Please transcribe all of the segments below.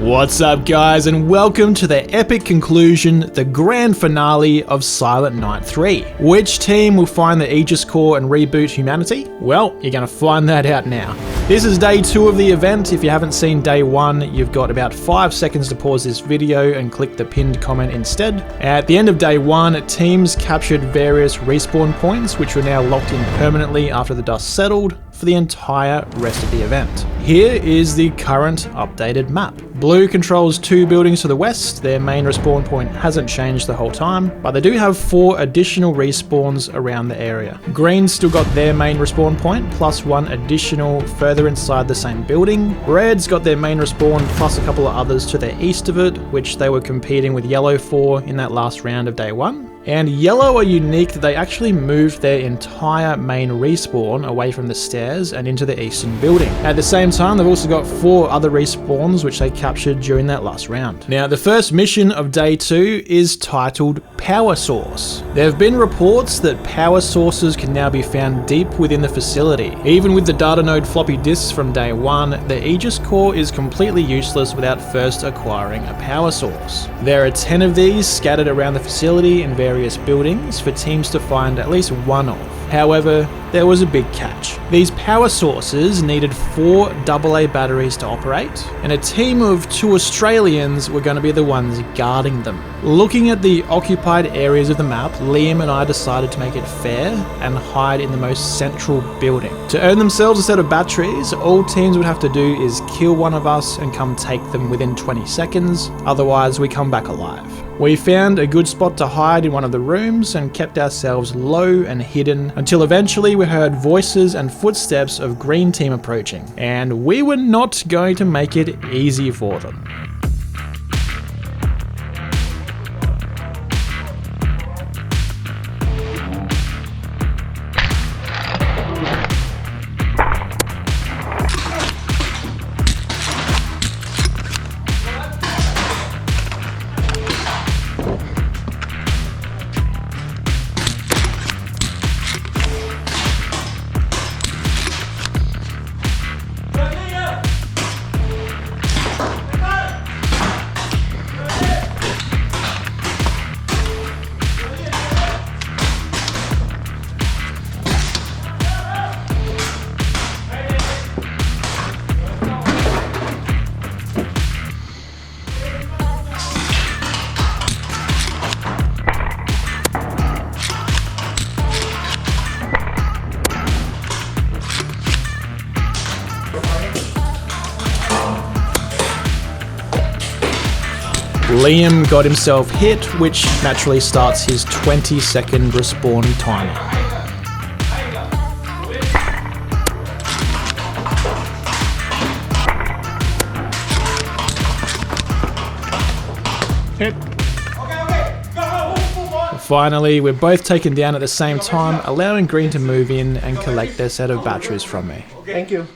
What's up guys, and welcome to the epic conclusion, the grand finale of Silent Night 3. Which team will find the Aegis Core and reboot humanity? Well, you're gonna find that out now. This is day 2 of the event. If you haven't seen day 1, you've got about 5 seconds to pause this video and click the pinned comment instead. At the end of day 1, teams captured various respawn points which were now locked in permanently after the dust settled for the entire rest of the event. Here is the current updated map. Blue controls 2 buildings to the west. Their main respawn point hasn't changed the whole time, but they do have 4 additional respawns around the area. Green's still got their main respawn point, plus 1 additional further inside the same building. Red's got their main respawn, plus a couple of others to the east of it, which they were competing with Yellow for in that last round of day 1. And Yellow are unique that they actually moved their entire main respawn away from the stairs and into the eastern building. At the same time, they've also got 4 other respawns which they captured during that last round. Now, the first mission of day 2 is titled Power Source. There have been reports that power sources can now be found deep within the facility. Even with the data node floppy disks from day 1, the Aegis Core is completely useless without first acquiring a power source. There are 10 of these scattered around the facility in various buildings for teams to find at least one of. However, there was a big catch. These power sources needed 4 AA batteries to operate, and a team of 2 Australians were going to be the ones guarding them. Looking at the occupied areas of the map, Liam and I decided to make it fair and hide in the most central building. To earn themselves a set of batteries, all teams would have to do is kill one of us and come take them within 20 seconds, otherwise we come back alive. We found a good spot to hide in one of the rooms and kept ourselves low and hidden until eventually we heard voices and footsteps of Green Team approaching, and we were not going to make it easy for them. Liam got himself hit, which naturally starts his 20-second respawn timer. Hit. Finally, we're both taken down at the same time, allowing Green to move in and collect their set of batteries from me. Thank you.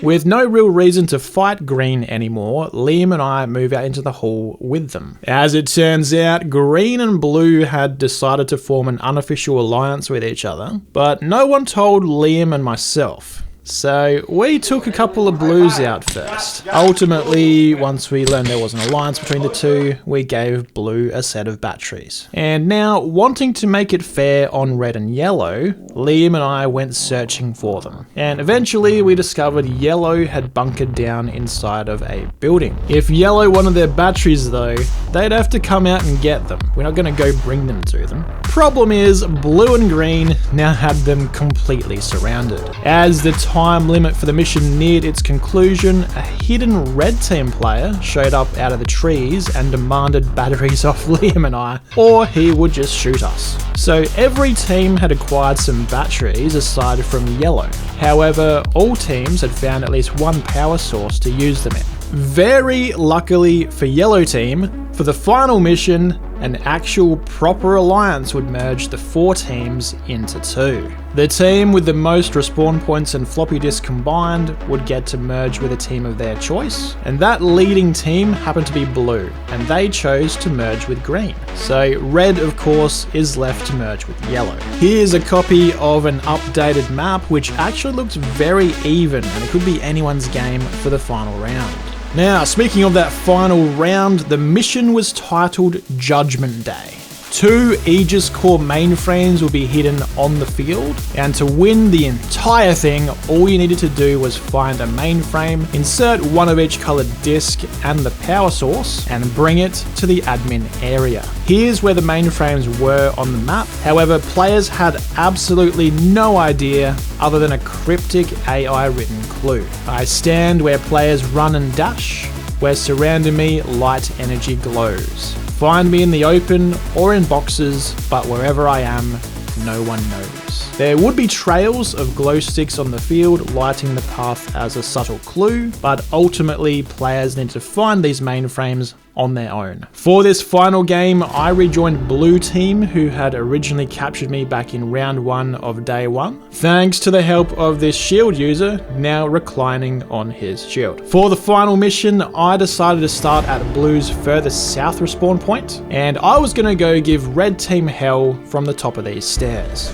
With no real reason to fight Green anymore, Liam and I move out into the hall with them. As it turns out, Green and Blue had decided to form an unofficial alliance with each other, but no one told Liam and myself. So we took a couple of Blues out first. Ultimately, once we learned there was an alliance between the two, we gave Blue a set of batteries. And now, wanting to make it fair on Red and Yellow, Liam and I went searching for them. And eventually we discovered Yellow had bunkered down inside of a building. If Yellow wanted their batteries though, they'd have to come out and get them. We're not going to go bring them to them. Problem is, Blue and Green now had them completely surrounded. As the time limit for the mission neared its conclusion, a hidden Red Team player showed up out of the trees and demanded batteries off Liam and I, or he would just shoot us. So every team had acquired some batteries aside from Yellow. However, all teams had found at least one power source to use them in. Very luckily for Yellow Team, for the final mission, an actual proper alliance would merge the 4 teams into 2. The team with the most respawn points and floppy disks combined would get to merge with a team of their choice, and that leading team happened to be Blue, and they chose to merge with Green. So Red, of course, is left to merge with Yellow. Here's a copy of an updated map which actually looks very even, and it could be anyone's game for the final round. Now, speaking of that final round, the mission was titled Judgement Day. 2 Aegis Core mainframes will be hidden on the field, and to win the entire thing, all you needed to do was find a mainframe, insert one of each colored disc and the power source, and bring it to the admin area. Here's where the mainframes were on the map. However, players had absolutely no idea other than a cryptic AI written clue. I stand where players run and dash, where surrounding me light energy glows. Find me in the open or in boxes, but wherever I am, no one knows. There would be trails of glow sticks on the field lighting the path as a subtle clue, but ultimately players need to find these mainframes on their own. For this final game, I rejoined Blue Team, who had originally captured me back in round 1 of day 1, thanks to the help of this shield user, now reclining on his shield. For the final mission, I decided to start at Blue's furthest south respawn point, and I was going to go give Red Team hell from the top of these stairs.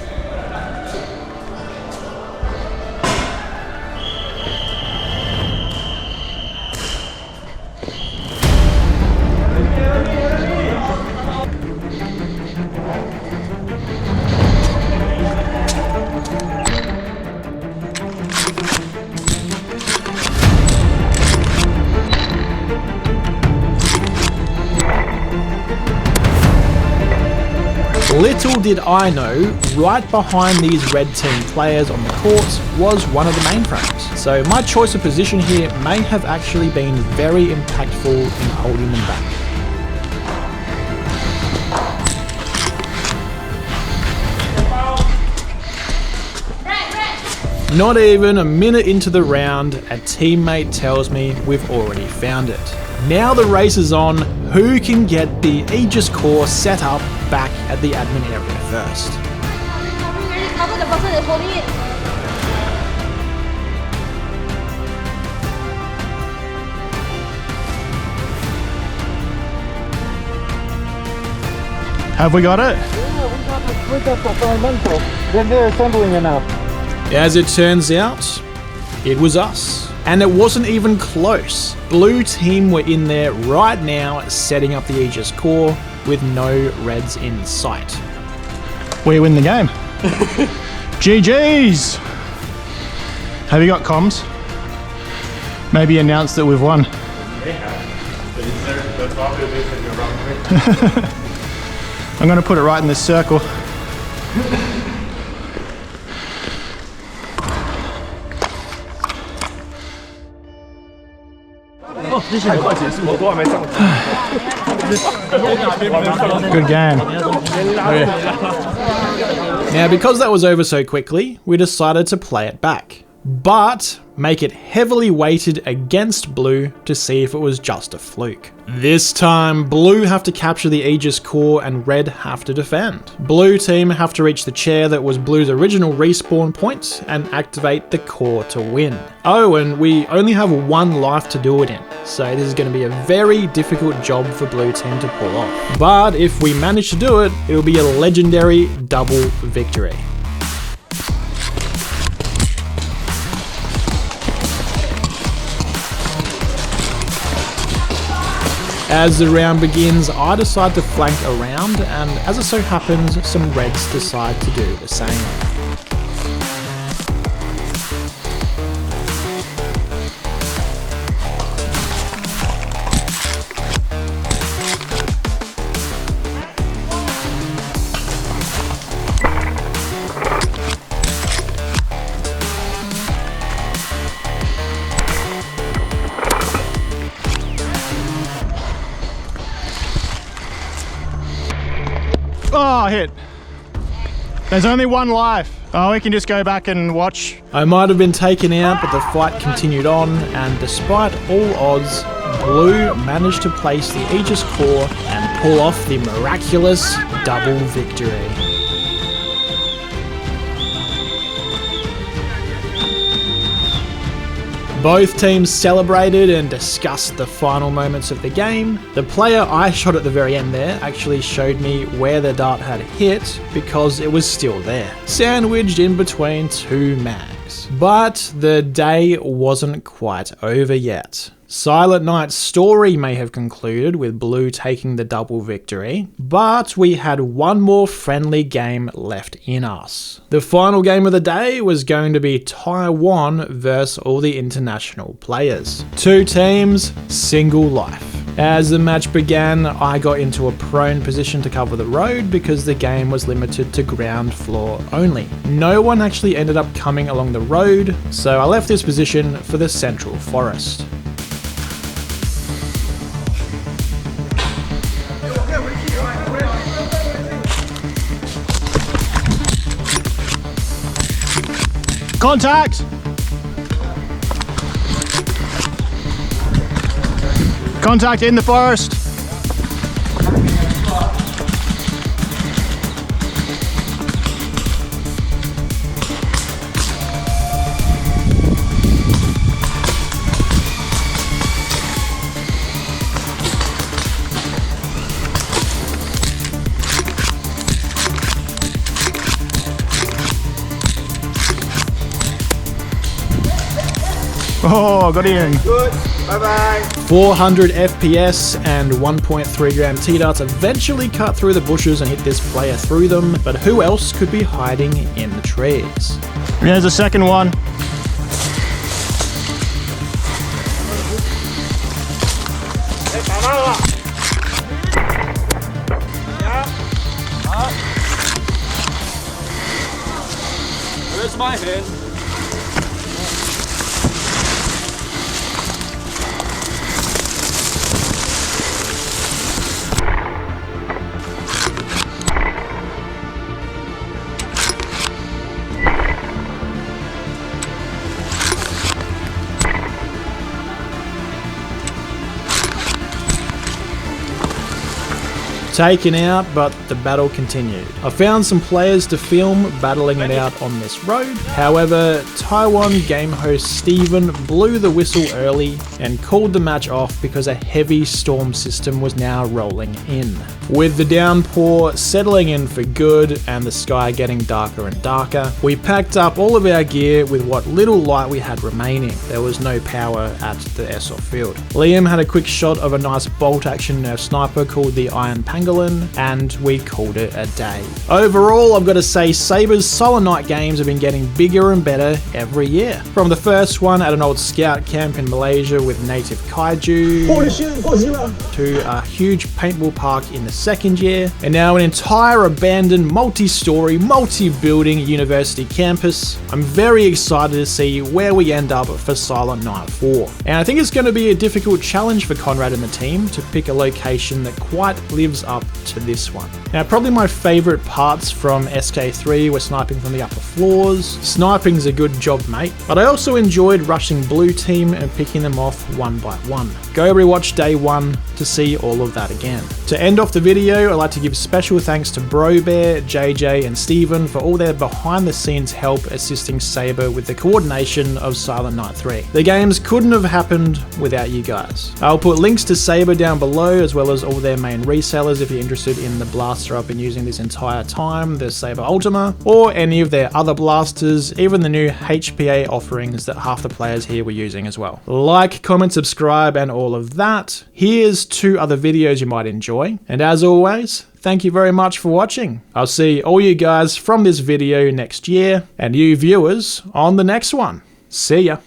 Little did I know, right behind these red team players on the court was one of the mainframes. So my choice of position here may have actually been very impactful in holding them back. Not even a minute into the round, a teammate tells me we've already found it. Now the race is on. Who can get the Aegis Core set up back at the admin area first? Have we got it? Yeah, we got the fundamental. Then they're assembling it now. As it turns out, it was us. And it wasn't even close. Blue Team were in there right now setting up the Aegis Core with no reds in sight. We win the game. GG's! Have you got comms? Maybe announce that we've won. They have. But that's probably the wrong way. I'm going to put it right in this circle. Good game. Now, because that was over so quickly, we decided to play it back, but make it heavily weighted against Blue to see if it was just a fluke. This time, Blue have to capture the Aegis Core and Red have to defend. Blue Team have to reach the chair that was Blue's original respawn point and activate the core to win. Oh, and we only have 1 life to do it in, so this is going to be a very difficult job for Blue Team to pull off. But if we manage to do it, it'll be a legendary double victory. As the round begins, I decide to flank around, and as it so happens, some reds decide to do the same. Oh, hit. There's only 1 life. Oh, we can just go back and watch. I might have been taken out, but the fight continued on, and despite all odds, Blue managed to place the Aegis Core and pull off the miraculous double victory. Both teams celebrated and discussed the final moments of the game. The player I shot at the very end there actually showed me where the dart had hit because it was still there, sandwiched in between 2 mags. victories. But the day wasn't quite over yet. Silent Knight's story may have concluded with Blue taking the double victory, but we had one more friendly game left in us. The final game of the day was going to be Taiwan versus all the international players. 2 teams, single life. As the match began, I got into a prone position to cover the road because the game was limited to ground floor only. No one actually ended up coming along the road, so I left this position for the central forest. Contact! Contact in the forest! Oh, got in. Good. Bye-bye. 400 FPS and 1.3 gram T-darts eventually cut through the bushes and hit this player through them, but who else could be hiding in the trees? There's a second one. Where's my hand? Taken out, but the battle continued. I found some players to film battling it out on this road. However, Taiwan game host Steven blew the whistle early and called the match off because a heavy storm system was now rolling in. With the downpour settling in for good and the sky getting darker and darker, we packed up all of our gear with what little light we had remaining. There was no power at the Airsoft field. Liam had a quick shot of a nice bolt action Nerf sniper called the Iron Pangolin, and we called it a day. Overall, I've got to say Sabre's Silent Night games have been getting bigger and better every year. From the first one at an old scout camp in Malaysia with native kaiju, to a huge paintball park in the second year, and now an entire abandoned multi-story, multi-building university campus. I'm very excited to see where we end up for Silent Night 4. And I think it's going to be a difficult challenge for Conrad and the team to pick a location that quite lives up to this one. Now, probably my favorite parts from SK3 were sniping from the upper floors. Sniping's a good job, mate, but I also enjoyed rushing blue team and picking them off one by one. Go rewatch day 1 to see all of that again. To end off the video, I'd like to give special thanks to BroBear, JJ and Steven for all their behind the scenes help assisting Sabre with the coordination of Silent Night 3. The games couldn't have happened without you guys. I'll put links to Sabre down below as well as all their main resellers if you're interested in the blaster I've been using this entire time, the Sabre Ultima, or any of their other blasters, even the new HPA offerings that half the players here were using as well. Like, comment, subscribe and all of that. Here's 2 other videos you might enjoy, and as always, thank you very much for watching. I'll see all you guys from this video next year, and you viewers on the next one. See ya.